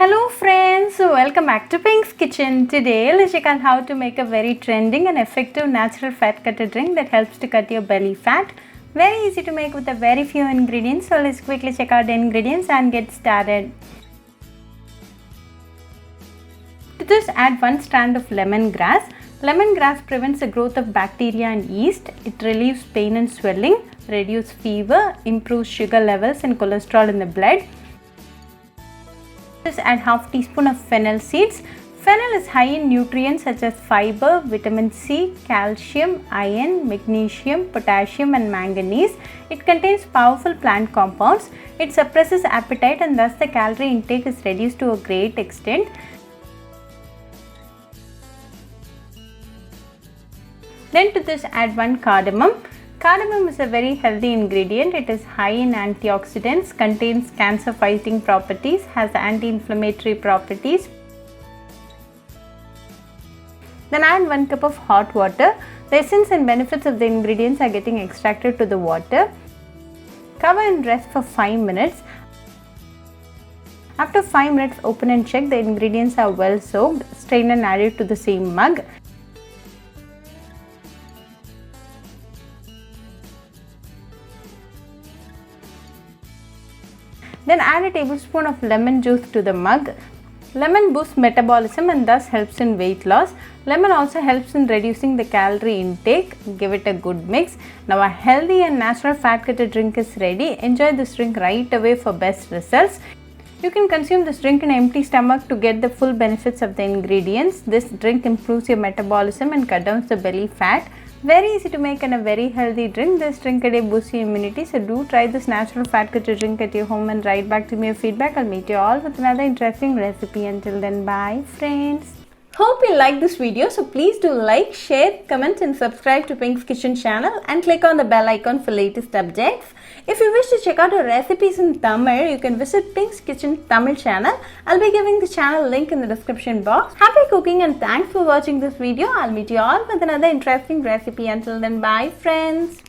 Hello friends, welcome back to Pink's Kitchen. Today let's check out how to make a very trending and effective natural fat cutter drink that helps to cut your belly fat. Very easy to make with a very few ingredients. So let's quickly check out the ingredients and get started. To this, add 1 strand of lemongrass. Lemongrass prevents the growth of bacteria and yeast. It relieves pain and swelling, reduces fever, improves sugar levels and cholesterol in the blood. Add half teaspoon of fennel seeds. Fennel is high in nutrients such as fiber, vitamin C, calcium, iron, magnesium, potassium and manganese. It contains powerful plant compounds. It suppresses appetite and thus the calorie intake is reduced to a great extent. Then to this add 1 cardamom. Cardamom is a very healthy ingredient. It is high in antioxidants, contains cancer fighting properties, has anti-inflammatory properties. Then add 1 cup of hot water. The essence and benefits of the ingredients are getting extracted to the water. Cover and rest for 5 minutes. After 5 minutes, open and check the ingredients are well soaked. Strain and add it to the same mug. Then add a tablespoon of lemon juice to the mug. Lemon boosts metabolism and thus helps in weight loss. Lemon also helps in reducing the calorie intake. Give it a good mix. Now a healthy and natural fat cutter drink is ready. Enjoy this drink right away for best results. You can consume this drink in an empty stomach to get the full benefits of the ingredients. This drink improves your metabolism and cuts down the belly fat. Very easy to make and a very healthy drink. This drink a day boosts your immunity. So do try this natural fat cutter drink at your home and write back to me your feedback. I'll meet you all with another interesting recipe. Until then, bye friends. Hope you like this video. So please do like, share, comment and subscribe to Pink's Kitchen channel and click on the bell icon for latest updates. If you wish to check out our recipes in Tamil, you can visit Pink's Kitchen Tamil channel. I'll be giving the channel link in the description box. Happy cooking and thanks for watching this video. I'll meet you all with another interesting recipe. Until then, bye friends.